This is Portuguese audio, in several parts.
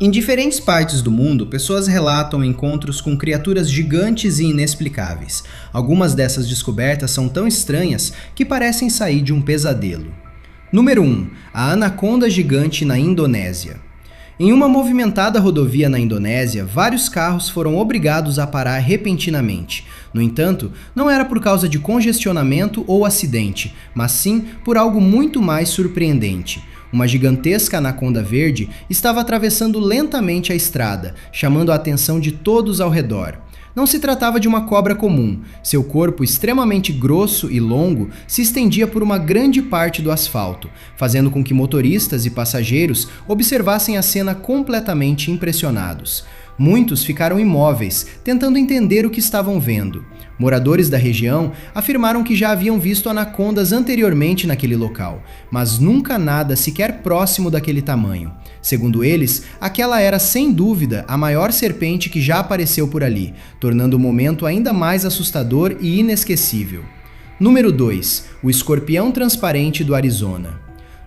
Em diferentes partes do mundo, pessoas relatam encontros com criaturas gigantes e inexplicáveis. Algumas dessas descobertas são tão estranhas que parecem sair de um pesadelo. Número 1. A anaconda gigante na Indonésia. Em uma movimentada rodovia na Indonésia, vários carros foram obrigados a parar repentinamente. No entanto, não era por causa de congestionamento ou acidente, mas sim por algo muito mais surpreendente. Uma gigantesca anaconda verde estava atravessando lentamente a estrada, chamando a atenção de todos ao redor. Não se tratava de uma cobra comum. Seu corpo, extremamente grosso e longo, se estendia por uma grande parte do asfalto, fazendo com que motoristas e passageiros observassem a cena completamente impressionados. Muitos ficaram imóveis, tentando entender o que estavam vendo. Moradores da região afirmaram que já haviam visto anacondas anteriormente naquele local, mas nunca nada sequer próximo daquele tamanho. Segundo eles, aquela era sem dúvida a maior serpente que já apareceu por ali, tornando o momento ainda mais assustador e inesquecível. Número 2. O escorpião transparente do Arizona.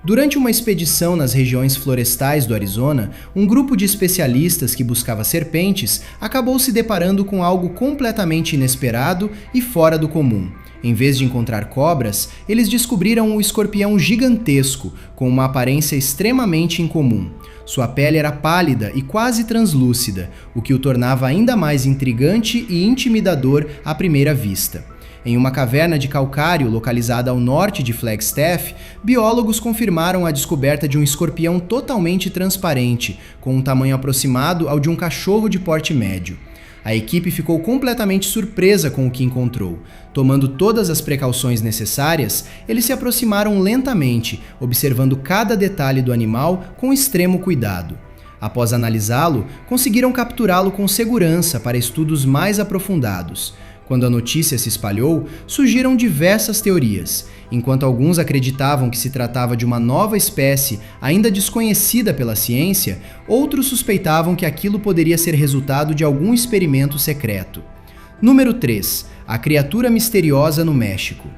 Durante uma expedição nas regiões florestais do Arizona, um grupo de especialistas que buscava serpentes acabou se deparando com algo completamente inesperado e fora do comum. Em vez de encontrar cobras, eles descobriram um escorpião gigantesco, com uma aparência extremamente incomum. Sua pele era pálida e quase translúcida, o que o tornava ainda mais intrigante e intimidador à primeira vista. Em uma caverna de calcário localizada ao norte de Flagstaff, biólogos confirmaram a descoberta de um escorpião totalmente transparente, com um tamanho aproximado ao de um cachorro de porte médio. A equipe ficou completamente surpresa com o que encontrou. Tomando todas as precauções necessárias, eles se aproximaram lentamente, observando cada detalhe do animal com extremo cuidado. Após analisá-lo, conseguiram capturá-lo com segurança para estudos mais aprofundados. Quando a notícia se espalhou, surgiram diversas teorias. Enquanto alguns acreditavam que se tratava de uma nova espécie ainda desconhecida pela ciência, outros suspeitavam que aquilo poderia ser resultado de algum experimento secreto. Número 3. A criatura misteriosa no México.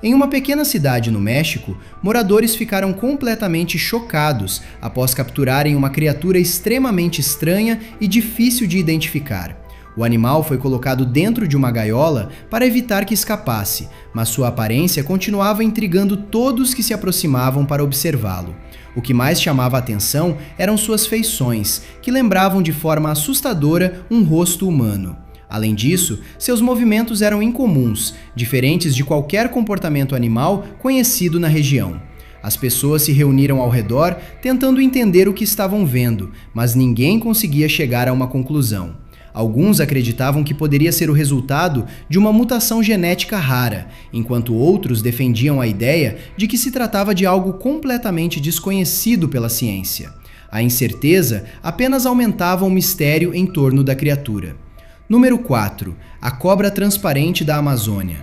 Em uma pequena cidade no México, moradores ficaram completamente chocados após capturarem uma criatura extremamente estranha e difícil de identificar. O animal foi colocado dentro de uma gaiola para evitar que escapasse, mas sua aparência continuava intrigando todos que se aproximavam para observá-lo. O que mais chamava a atenção eram suas feições, que lembravam de forma assustadora um rosto humano. Além disso, seus movimentos eram incomuns, diferentes de qualquer comportamento animal conhecido na região. As pessoas se reuniram ao redor tentando entender o que estavam vendo, mas ninguém conseguia chegar a uma conclusão. Alguns acreditavam que poderia ser o resultado de uma mutação genética rara, enquanto outros defendiam a ideia de que se tratava de algo completamente desconhecido pela ciência. A incerteza apenas aumentava o mistério em torno da criatura. Número 4. A cobra transparente da Amazônia.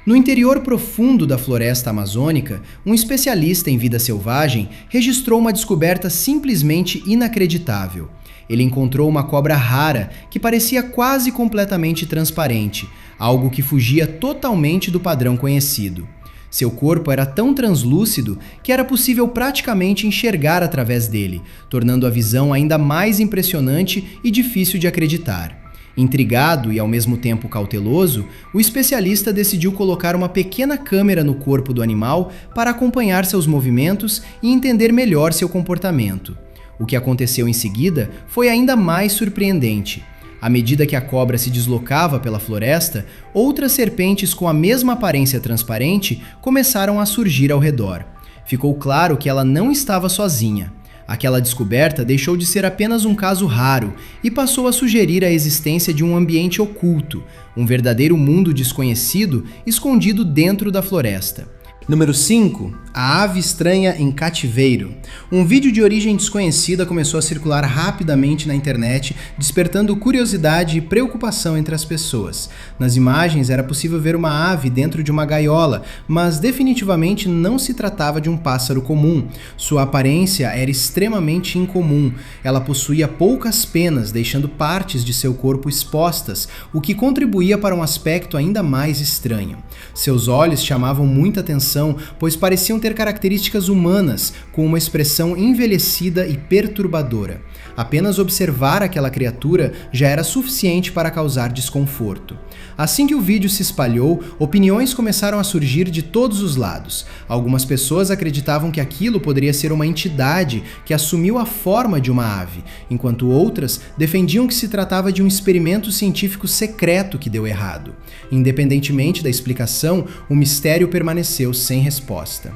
No interior profundo da floresta amazônica, um especialista em vida selvagem registrou uma descoberta simplesmente inacreditável. Ele encontrou uma cobra rara que parecia quase completamente transparente, algo que fugia totalmente do padrão conhecido. Seu corpo era tão translúcido que era possível praticamente enxergar através dele, tornando a visão ainda mais impressionante e difícil de acreditar. Intrigado e ao mesmo tempo cauteloso, o especialista decidiu colocar uma pequena câmera no corpo do animal para acompanhar seus movimentos e entender melhor seu comportamento. O que aconteceu em seguida foi ainda mais surpreendente. À medida que a cobra se deslocava pela floresta, outras serpentes com a mesma aparência transparente começaram a surgir ao redor. Ficou claro que ela não estava sozinha. Aquela descoberta deixou de ser apenas um caso raro e passou a sugerir a existência de um ambiente oculto, um verdadeiro mundo desconhecido escondido dentro da floresta. Número 5. A ave estranha em cativeiro. Um vídeo de origem desconhecida começou a circular rapidamente na internet, despertando curiosidade e preocupação entre as pessoas. Nas imagens era possível ver uma ave dentro de uma gaiola, mas definitivamente não se tratava de um pássaro comum. Sua aparência era extremamente incomum. Ela possuía poucas penas, deixando partes de seu corpo expostas, o que contribuía para um aspecto ainda mais estranho. Seus olhos chamavam muita atenção atenção, pois pareciam ter características humanas, com uma expressão envelhecida e perturbadora. Apenas observar aquela criatura já era suficiente para causar desconforto. Assim que o vídeo se espalhou, opiniões começaram a surgir de todos os lados. Algumas pessoas acreditavam que aquilo poderia ser uma entidade que assumiu a forma de uma ave, enquanto outras defendiam que se tratava de um experimento científico secreto que deu errado. Independentemente da explicação, o mistério permaneceu sem resposta.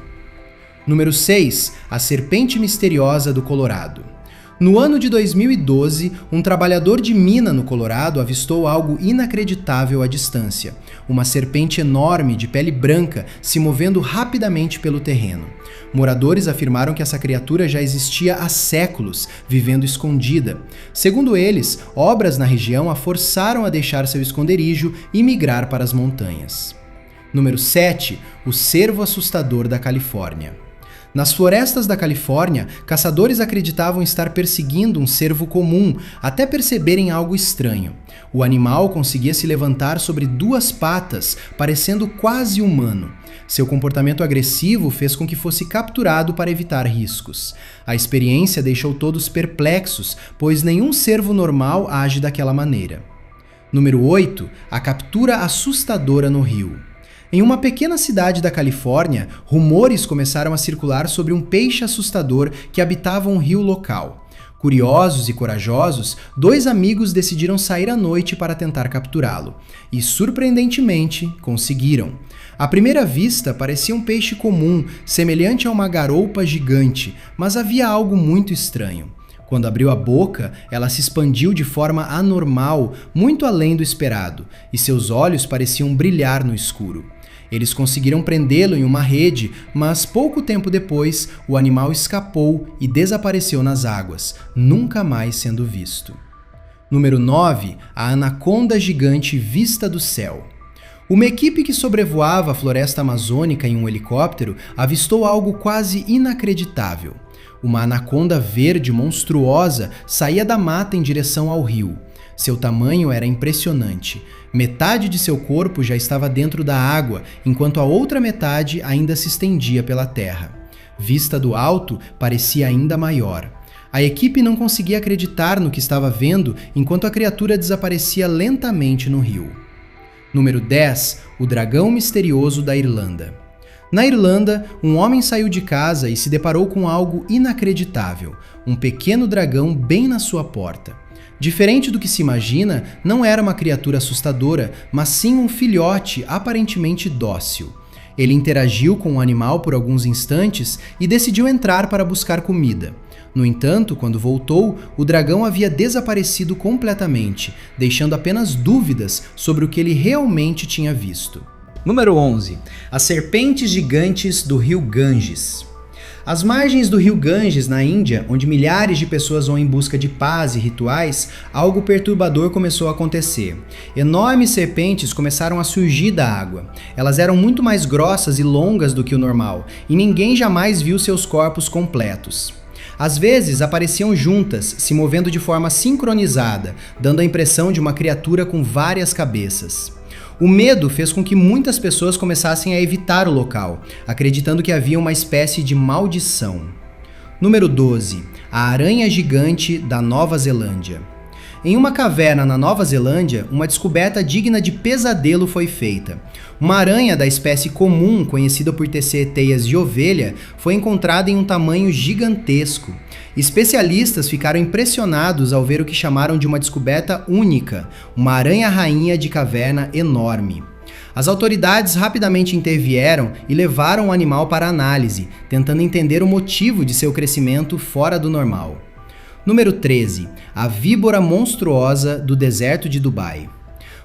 Número 6. A serpente misteriosa do Colorado. No ano de 2012, um trabalhador de mina no Colorado avistou algo inacreditável à distância. Uma serpente enorme de pele branca se movendo rapidamente pelo terreno. Moradores afirmaram que essa criatura já existia há séculos, vivendo escondida. Segundo eles, obras na região a forçaram a deixar seu esconderijo e migrar para as montanhas. Número 7. O cervo assustador da Califórnia. Nas florestas da Califórnia, caçadores acreditavam estar perseguindo um cervo comum, até perceberem algo estranho. O animal conseguia se levantar sobre 2 patas, parecendo quase humano. Seu comportamento agressivo fez com que fosse capturado para evitar riscos. A experiência deixou todos perplexos, pois nenhum cervo normal age daquela maneira. Número 8. A captura assustadora no rio. Em uma pequena cidade da Califórnia, rumores começaram a circular sobre um peixe assustador que habitava um rio local. Curiosos e corajosos, 2 amigos decidiram sair à noite para tentar capturá-lo. E, surpreendentemente, conseguiram. À primeira vista, parecia um peixe comum, semelhante a uma garoupa gigante, mas havia algo muito estranho. Quando abriu a boca, ela se expandiu de forma anormal, muito além do esperado, e seus olhos pareciam brilhar no escuro. Eles conseguiram prendê-lo em uma rede, mas pouco tempo depois, o animal escapou e desapareceu nas águas, nunca mais sendo visto. Número 9. A anaconda gigante vista do céu. Uma equipe que sobrevoava a floresta amazônica em um helicóptero avistou algo quase inacreditável. Uma anaconda verde monstruosa saía da mata em direção ao rio. Seu tamanho era impressionante. Metade de seu corpo já estava dentro da água, enquanto a outra metade ainda se estendia pela terra. Vista do alto, parecia ainda maior. A equipe não conseguia acreditar no que estava vendo enquanto a criatura desaparecia lentamente no rio. Número 10. O dragão misterioso da Irlanda. Na Irlanda, um homem saiu de casa e se deparou com algo inacreditável, um pequeno dragão bem na sua porta. Diferente do que se imagina, não era uma criatura assustadora, mas sim um filhote aparentemente dócil. Ele interagiu com o animal por alguns instantes e decidiu entrar para buscar comida. No entanto, quando voltou, o dragão havia desaparecido completamente, deixando apenas dúvidas sobre o que ele realmente tinha visto. Número 11. As serpentes gigantes do rio Ganges. Às margens do rio Ganges, na Índia, onde milhares de pessoas vão em busca de paz e rituais, algo perturbador começou a acontecer. Enormes serpentes começaram a surgir da água. Elas eram muito mais grossas e longas do que o normal, e ninguém jamais viu seus corpos completos. Às vezes apareciam juntas, se movendo de forma sincronizada, dando a impressão de uma criatura com várias cabeças. O medo fez com que muitas pessoas começassem a evitar o local, acreditando que havia uma espécie de maldição. Número 12. A aranha gigante da Nova Zelândia. Em uma caverna na Nova Zelândia, uma descoberta digna de pesadelo foi feita. Uma aranha da espécie comum, conhecida por tecer teias de ovelha, foi encontrada em um tamanho gigantesco. Especialistas ficaram impressionados ao ver o que chamaram de uma descoberta única, uma aranha-rainha de caverna enorme. As autoridades rapidamente intervieram e levaram o animal para análise, tentando entender o motivo de seu crescimento fora do normal. Número 13. A víbora monstruosa do deserto de Dubai.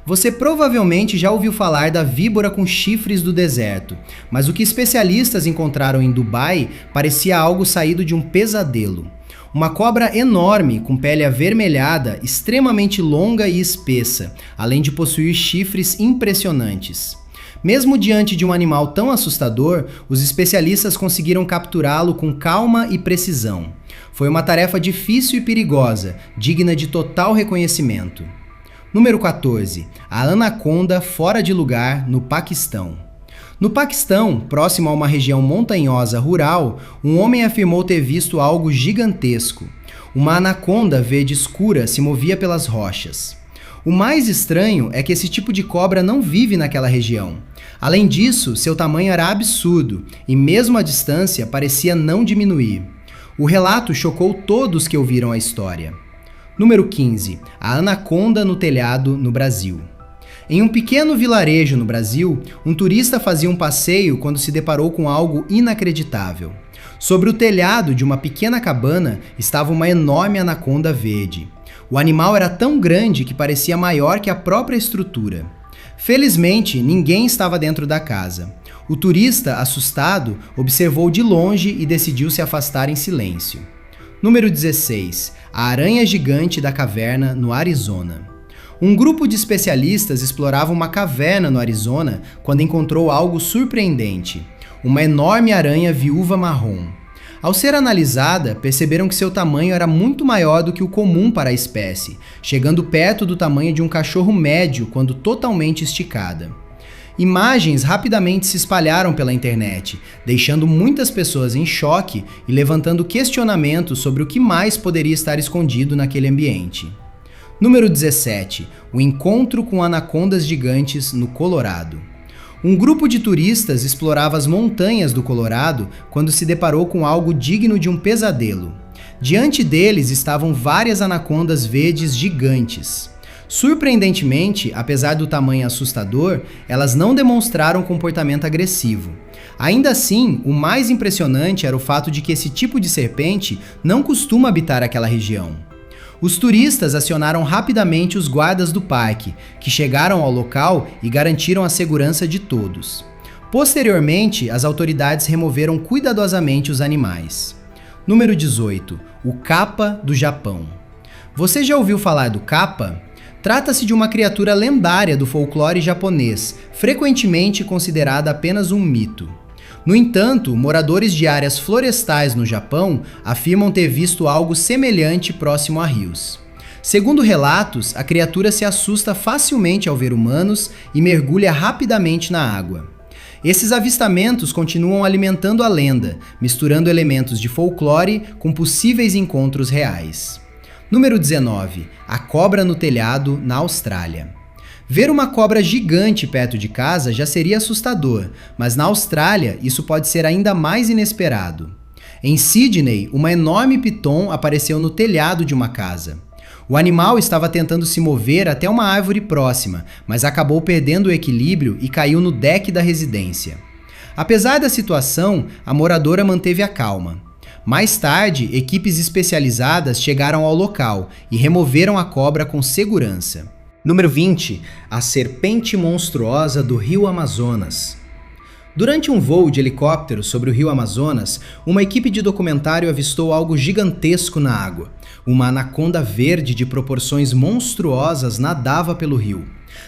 Você provavelmente já ouviu falar da víbora com chifres do deserto, mas o que especialistas encontraram em Dubai parecia algo saído de um pesadelo. Uma cobra enorme, com pele avermelhada, extremamente longa e espessa, além de possuir chifres impressionantes. Mesmo diante de um animal tão assustador, os especialistas conseguiram capturá-lo com calma e precisão. Foi uma tarefa difícil e perigosa, digna de total reconhecimento. Número 14. A anaconda fora de lugar no Paquistão. No Paquistão, próximo a uma região montanhosa rural, um homem afirmou ter visto algo gigantesco. Uma anaconda verde escura se movia pelas rochas. O mais estranho é que esse tipo de cobra não vive naquela região. Além disso, seu tamanho era absurdo e mesmo à distância parecia não diminuir. O relato chocou todos que ouviram a história. Número 15. A anaconda no telhado no Brasil. Em um pequeno vilarejo no Brasil, um turista fazia um passeio quando se deparou com algo inacreditável. Sobre o telhado de uma pequena cabana estava uma enorme anaconda verde. O animal era tão grande que parecia maior que a própria estrutura. Felizmente, ninguém estava dentro da casa. O turista, assustado, observou de longe e decidiu se afastar em silêncio. Número 16. A aranha gigante da caverna no Arizona. Um grupo de especialistas explorava uma caverna no Arizona quando encontrou algo surpreendente: uma enorme aranha viúva marrom. Ao ser analisada, perceberam que seu tamanho era muito maior do que o comum para a espécie, chegando perto do tamanho de um cachorro médio quando totalmente esticada. Imagens rapidamente se espalharam pela internet, deixando muitas pessoas em choque e levantando questionamentos sobre o que mais poderia estar escondido naquele ambiente. Número 17. O encontro com anacondas gigantes no Colorado. Um grupo de turistas explorava as montanhas do Colorado quando se deparou com algo digno de um pesadelo. Diante deles estavam várias anacondas verdes gigantes. Surpreendentemente, apesar do tamanho assustador, elas não demonstraram comportamento agressivo. Ainda assim, o mais impressionante era o fato de que esse tipo de serpente não costuma habitar aquela região. Os turistas acionaram rapidamente os guardas do parque, que chegaram ao local e garantiram a segurança de todos. Posteriormente, as autoridades removeram cuidadosamente os animais. Número 18. O Kappa do Japão. Você já ouviu falar do Kappa? Trata-se de uma criatura lendária do folclore japonês, frequentemente considerada apenas um mito. No entanto, moradores de áreas florestais no Japão afirmam ter visto algo semelhante próximo a rios. Segundo relatos, a criatura se assusta facilmente ao ver humanos e mergulha rapidamente na água. Esses avistamentos continuam alimentando a lenda, misturando elementos de folclore com possíveis encontros reais. Número 19. A cobra no telhado na Austrália. Ver uma cobra gigante perto de casa já seria assustador, mas na Austrália isso pode ser ainda mais inesperado. Em Sydney, uma enorme piton apareceu no telhado de uma casa. O animal estava tentando se mover até uma árvore próxima, mas acabou perdendo o equilíbrio e caiu no deck da residência. Apesar da situação, a moradora manteve a calma. Mais tarde, equipes especializadas chegaram ao local e removeram a cobra com segurança. Número 20. A serpente monstruosa do Rio Amazonas. Durante um voo de helicóptero sobre o Rio Amazonas, uma equipe de documentário avistou algo gigantesco na água. Uma anaconda verde de proporções monstruosas nadava pelo rio.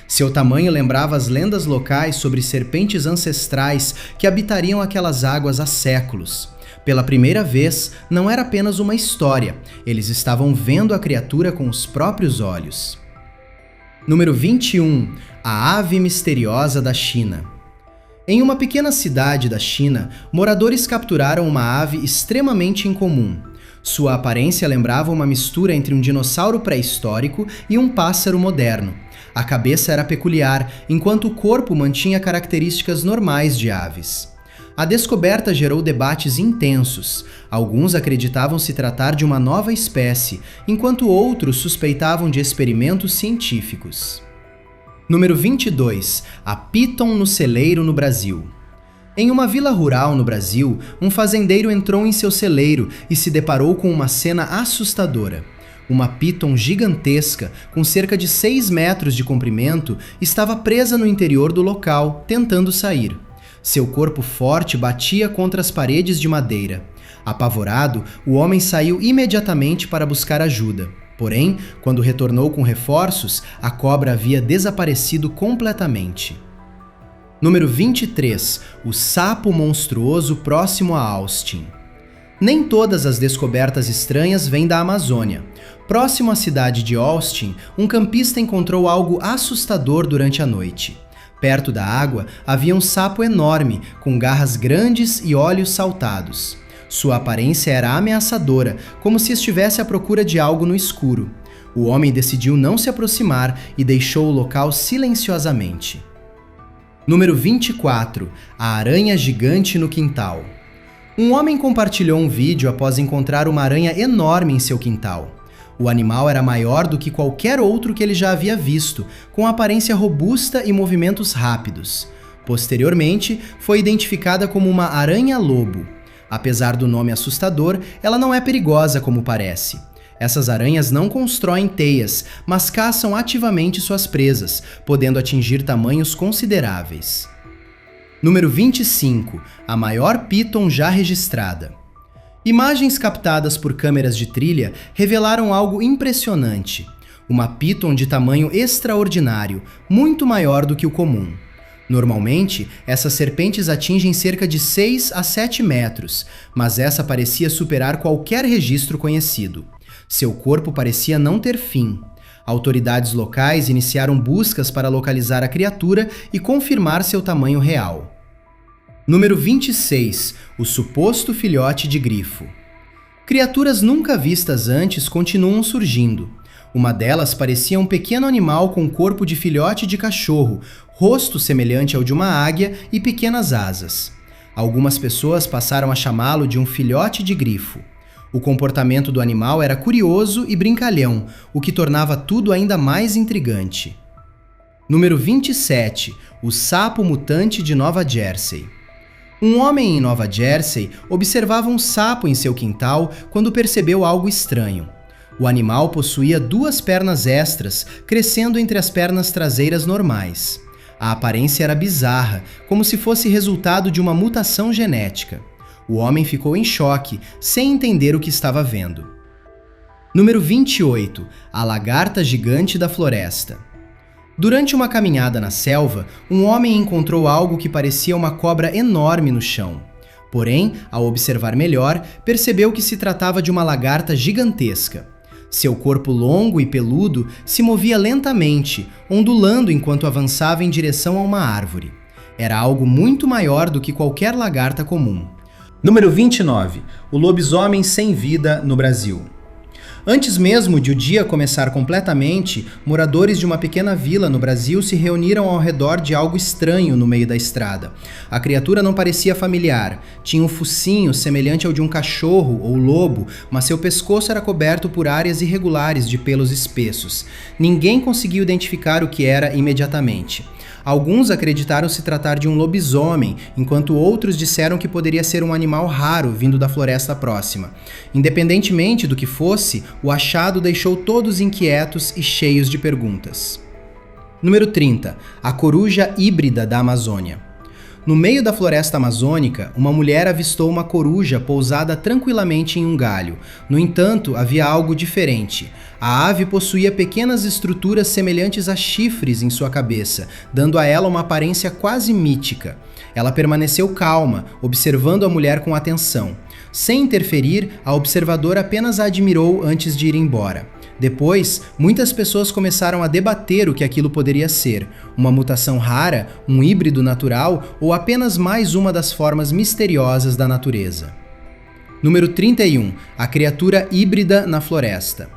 Seu tamanho lembrava as lendas locais sobre serpentes ancestrais que habitariam aquelas águas há séculos. Pela primeira vez, não era apenas uma história, eles estavam vendo a criatura com os próprios olhos. Número 21. A ave misteriosa da China. Em uma pequena cidade da China, moradores capturaram uma ave extremamente incomum. Sua aparência lembrava uma mistura entre um dinossauro pré-histórico e um pássaro moderno. A cabeça era peculiar, enquanto o corpo mantinha características normais de aves. A descoberta gerou debates intensos. Alguns acreditavam se tratar de uma nova espécie, enquanto outros suspeitavam de experimentos científicos. Número 22. A Piton no celeiro no Brasil. Em uma vila rural no Brasil, um fazendeiro entrou em seu celeiro e se deparou com uma cena assustadora. Uma piton gigantesca, com cerca de 6 metros de comprimento, estava presa no interior do local, tentando sair. Seu corpo forte batia contra as paredes de madeira. Apavorado, o homem saiu imediatamente para buscar ajuda. Porém, quando retornou com reforços, a cobra havia desaparecido completamente. Número 23. O sapo monstruoso próximo a Austin. Nem todas as descobertas estranhas vêm da Amazônia. Próximo à cidade de Austin, um campista encontrou algo assustador durante a noite. Perto da água havia um sapo enorme, com garras grandes e olhos saltados. Sua aparência era ameaçadora, como se estivesse à procura de algo no escuro. O homem decidiu não se aproximar e deixou o local silenciosamente. Número 24. A aranha gigante no quintal. Um homem compartilhou um vídeo após encontrar uma aranha enorme em seu quintal. O animal era maior do que qualquer outro que ele já havia visto, com aparência robusta e movimentos rápidos. Posteriormente, foi identificada como uma aranha-lobo. Apesar do nome assustador, ela não é perigosa como parece. Essas aranhas não constroem teias, mas caçam ativamente suas presas, podendo atingir tamanhos consideráveis. Número 25. A maior píton já registrada. Imagens captadas por câmeras de trilha revelaram algo impressionante. Uma píton de tamanho extraordinário, muito maior do que o comum. Normalmente, essas serpentes atingem cerca de 6 a 7 metros, mas essa parecia superar qualquer registro conhecido. Seu corpo parecia não ter fim. Autoridades locais iniciaram buscas para localizar a criatura e confirmar seu tamanho real. Número 26. O suposto filhote de grifo. Criaturas nunca vistas antes continuam surgindo. Uma delas parecia um pequeno animal com corpo de filhote de cachorro, rosto semelhante ao de uma águia e pequenas asas. Algumas pessoas passaram a chamá-lo de um filhote de grifo. O comportamento do animal era curioso e brincalhão, o que tornava tudo ainda mais intrigante. Número 27. O sapo mutante de Nova Jersey. Um homem em Nova Jersey observava um sapo em seu quintal quando percebeu algo estranho. O animal possuía 2 pernas extras, crescendo entre as pernas traseiras normais. A aparência era bizarra, como se fosse resultado de uma mutação genética. O homem ficou em choque, sem entender o que estava vendo. Número 28. A lagarta gigante da floresta. Durante uma caminhada na selva, um homem encontrou algo que parecia uma cobra enorme no chão. Porém, ao observar melhor, percebeu que se tratava de uma lagarta gigantesca. Seu corpo longo e peludo se movia lentamente, ondulando enquanto avançava em direção a uma árvore. Era algo muito maior do que qualquer lagarta comum. Número 29. O lobisomem sem vida no Brasil. Antes mesmo de o dia começar completamente, moradores de uma pequena vila no Brasil se reuniram ao redor de algo estranho no meio da estrada. A criatura não parecia familiar, tinha um focinho semelhante ao de um cachorro ou lobo, mas seu pescoço era coberto por áreas irregulares de pelos espessos. Ninguém conseguiu identificar o que era imediatamente. Alguns acreditaram se tratar de um lobisomem, enquanto outros disseram que poderia ser um animal raro vindo da floresta próxima. Independentemente do que fosse, o achado deixou todos inquietos e cheios de perguntas. Número 30. A coruja híbrida da Amazônia. No meio da floresta amazônica, uma mulher avistou uma coruja pousada tranquilamente em um galho. No entanto, havia algo diferente. A ave possuía pequenas estruturas semelhantes a chifres em sua cabeça, dando a ela uma aparência quase mítica. Ela permaneceu calma, observando a mulher com atenção. Sem interferir, a observadora apenas a admirou antes de ir embora. Depois, muitas pessoas começaram a debater o que aquilo poderia ser: uma mutação rara, um híbrido natural ou apenas mais uma das formas misteriosas da natureza. Número 31. A criatura híbrida na floresta.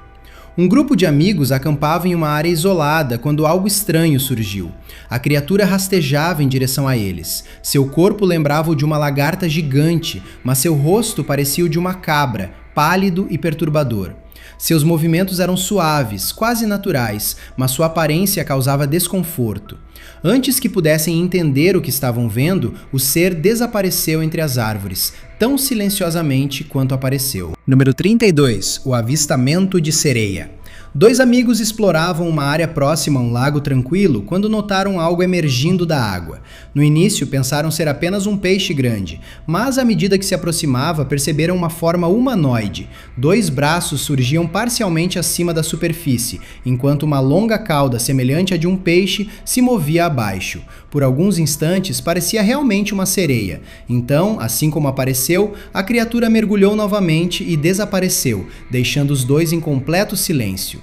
Um grupo de amigos acampava em uma área isolada quando algo estranho surgiu. A criatura rastejava em direção a eles. Seu corpo lembrava o de uma lagarta gigante, mas seu rosto parecia o de uma cabra, pálido e perturbador. Seus movimentos eram suaves, quase naturais, mas sua aparência causava desconforto. Antes que pudessem entender o que estavam vendo, o ser desapareceu entre as árvores, tão silenciosamente quanto apareceu. Número 32. O avistamento de sereia. Dois amigos exploravam uma área próxima a um lago tranquilo quando notaram algo emergindo da água. No início, pensaram ser apenas um peixe grande, mas à medida que se aproximava, perceberam uma forma humanoide. 2 braços surgiam parcialmente acima da superfície, enquanto uma longa cauda semelhante à de um peixe se movia abaixo. Por alguns instantes, parecia realmente uma sereia. Então, assim como apareceu, a criatura mergulhou novamente e desapareceu, deixando os dois em completo silêncio.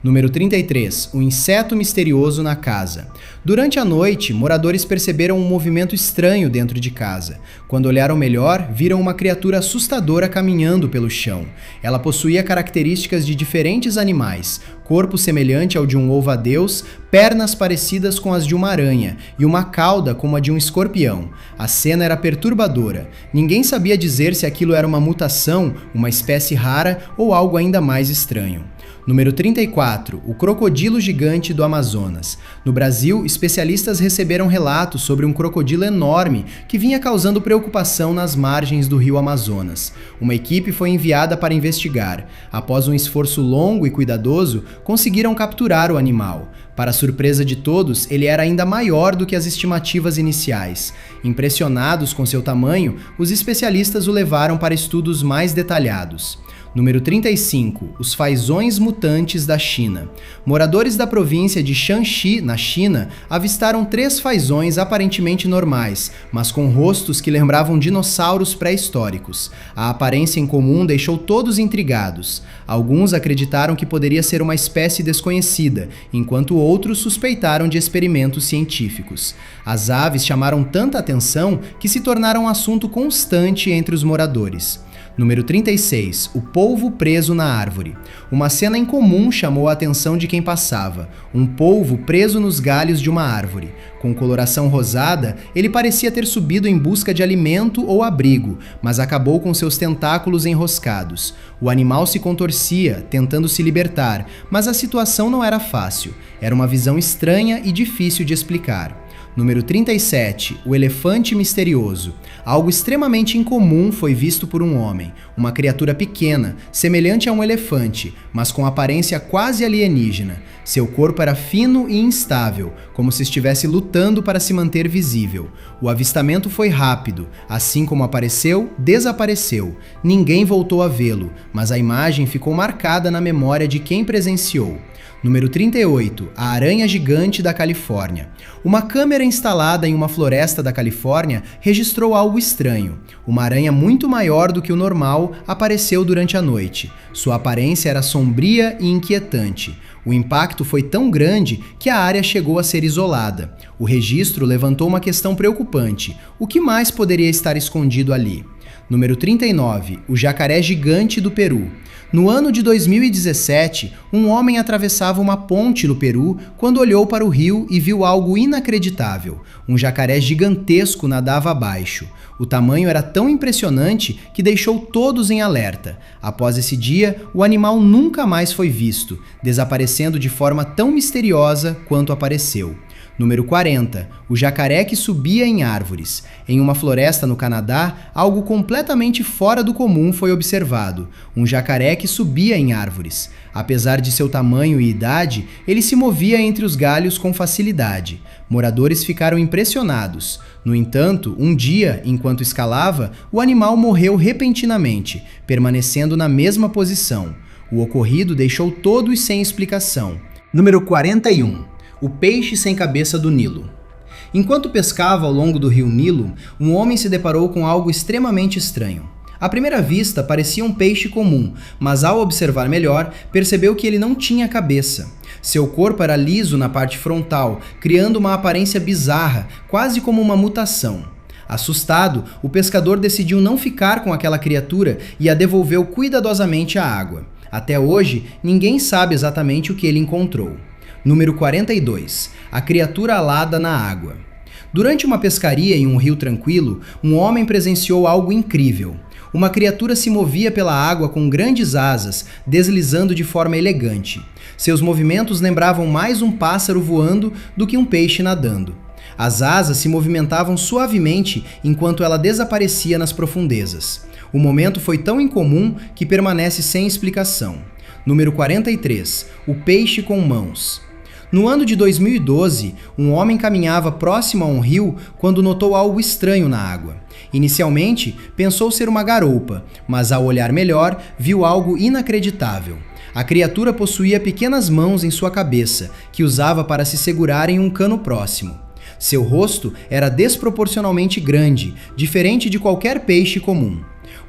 Número 33. O inseto misterioso na casa. Durante a noite, moradores perceberam um movimento estranho dentro de casa. Quando olharam melhor, viram uma criatura assustadora caminhando pelo chão. Ela possuía características de diferentes animais, corpo semelhante ao de um louva-a-Deus, pernas parecidas com as de uma aranha e uma cauda como a de um escorpião. A cena era perturbadora. Ninguém sabia dizer se aquilo era uma mutação, uma espécie rara ou algo ainda mais estranho. Número 34. O crocodilo gigante do Amazonas. No Brasil, especialistas receberam relatos sobre um crocodilo enorme que vinha causando preocupação nas margens do rio Amazonas. Uma equipe foi enviada para investigar. Após um esforço longo e cuidadoso, conseguiram capturar o animal. Para surpresa de todos, ele era ainda maior do que as estimativas iniciais. Impressionados com seu tamanho, os especialistas o levaram para estudos mais detalhados. Número 35. Os fazões mutantes da China. Moradores da província de Shanxi, na China, avistaram 3 fazões aparentemente normais, mas com rostos que lembravam dinossauros pré-históricos. A aparência em comum deixou todos intrigados. Alguns acreditaram que poderia ser uma espécie desconhecida, enquanto outros suspeitaram de experimentos científicos. As aves chamaram tanta atenção que se tornaram um assunto constante entre os moradores. Número 36. O polvo preso na árvore. Uma cena incomum chamou a atenção de quem passava. Um polvo preso nos galhos de uma árvore. Com coloração rosada, ele parecia ter subido em busca de alimento ou abrigo, mas acabou com seus tentáculos enroscados. O animal se contorcia, tentando se libertar, mas a situação não era fácil. Era uma visão estranha e difícil de explicar. Número 37. O elefante misterioso. Algo extremamente incomum foi visto por um homem. Uma criatura pequena, semelhante a um elefante, mas com aparência quase alienígena. Seu corpo era fino e instável, como se estivesse lutando para se manter visível. O avistamento foi rápido. Assim como apareceu, desapareceu. Ninguém voltou a vê-lo, mas a imagem ficou marcada na memória de quem presenciou. Número 38. A aranha gigante da Califórnia. Uma câmera instalada em uma floresta da Califórnia registrou algo estranho. Uma aranha muito maior do que o normal apareceu durante a noite. Sua aparência era sombria e inquietante. O impacto foi tão grande que a área chegou a ser isolada. O registro levantou uma questão preocupante. O que mais poderia estar escondido ali? Número 39. O jacaré gigante do Peru. No ano de 2017, um homem atravessava uma ponte no Peru quando olhou para o rio e viu algo inacreditável. Um jacaré gigantesco nadava abaixo. O tamanho era tão impressionante que deixou todos em alerta. Após esse dia, o animal nunca mais foi visto, desaparecendo de forma tão misteriosa quanto apareceu. Número 40. O jacaré que subia em árvores. Em uma floresta no Canadá, algo completamente fora do comum foi observado. Um jacaré que subia em árvores. Apesar de seu tamanho e idade, ele se movia entre os galhos com facilidade. Moradores ficaram impressionados. No entanto, um dia, enquanto escalava, o animal morreu repentinamente, permanecendo na mesma posição. O ocorrido deixou todos sem explicação. Número 41. O peixe sem cabeça do Nilo. Enquanto pescava ao longo do rio Nilo, um homem se deparou com algo extremamente estranho. À primeira vista, parecia um peixe comum, mas ao observar melhor, percebeu que ele não tinha cabeça. Seu corpo era liso na parte frontal, criando uma aparência bizarra, quase como uma mutação. Assustado, o pescador decidiu não ficar com aquela criatura e a devolveu cuidadosamente à água. Até hoje, ninguém sabe exatamente o que ele encontrou. Número 42. A criatura alada na água. Durante uma pescaria em um rio tranquilo, um homem presenciou algo incrível. Uma criatura se movia pela água com grandes asas, deslizando de forma elegante. Seus movimentos lembravam mais um pássaro voando do que um peixe nadando. As asas se movimentavam suavemente enquanto ela desaparecia nas profundezas. O momento foi tão incomum que permanece sem explicação. Número 43. O peixe com mãos. No ano de 2012, um homem caminhava próximo a um rio quando notou algo estranho na água. Inicialmente, pensou ser uma garoupa, mas ao olhar melhor, viu algo inacreditável. A criatura possuía pequenas mãos em sua cabeça, que usava para se segurar em um cano próximo. Seu rosto era desproporcionalmente grande, diferente de qualquer peixe comum.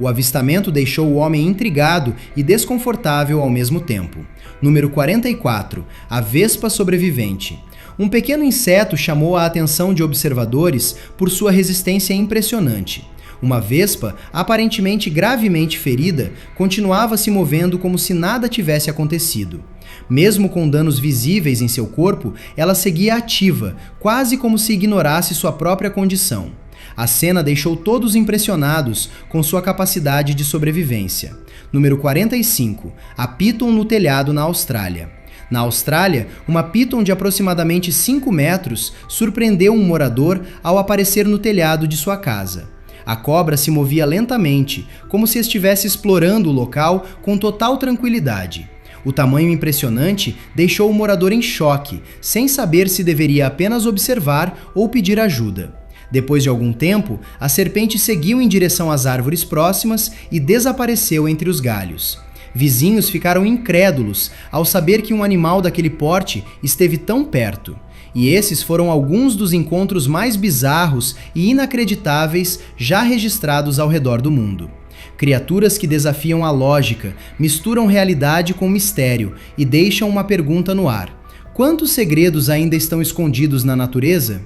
O avistamento deixou o homem intrigado e desconfortável ao mesmo tempo. Número 44. A vespa sobrevivente. Um pequeno inseto chamou a atenção de observadores por sua resistência impressionante. Uma vespa, aparentemente gravemente ferida, continuava se movendo como se nada tivesse acontecido. Mesmo com danos visíveis em seu corpo, ela seguia ativa, quase como se ignorasse sua própria condição. A cena deixou todos impressionados com sua capacidade de sobrevivência. Número 45. A Piton no telhado na Austrália. Na Austrália, uma Piton de aproximadamente 5 metros surpreendeu um morador ao aparecer no telhado de sua casa. A cobra se movia lentamente, como se estivesse explorando o local com total tranquilidade. O tamanho impressionante deixou o morador em choque, sem saber se deveria apenas observar ou pedir ajuda. Depois de algum tempo, a serpente seguiu em direção às árvores próximas e desapareceu entre os galhos. Vizinhos ficaram incrédulos ao saber que um animal daquele porte esteve tão perto. E esses foram alguns dos encontros mais bizarros e inacreditáveis já registrados ao redor do mundo. Criaturas que desafiam a lógica, misturam realidade com mistério e deixam uma pergunta no ar. Quantos segredos ainda estão escondidos na natureza?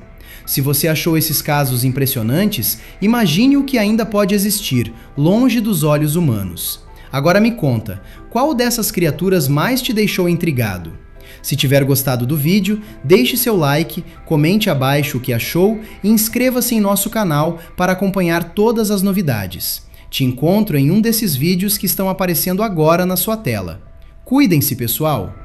Se você achou esses casos impressionantes, imagine o que ainda pode existir, longe dos olhos humanos. Agora me conta, qual dessas criaturas mais te deixou intrigado? Se tiver gostado do vídeo, deixe seu like, comente abaixo o que achou e inscreva-se em nosso canal para acompanhar todas as novidades. Te encontro em um desses vídeos que estão aparecendo agora na sua tela. Cuidem-se, pessoal!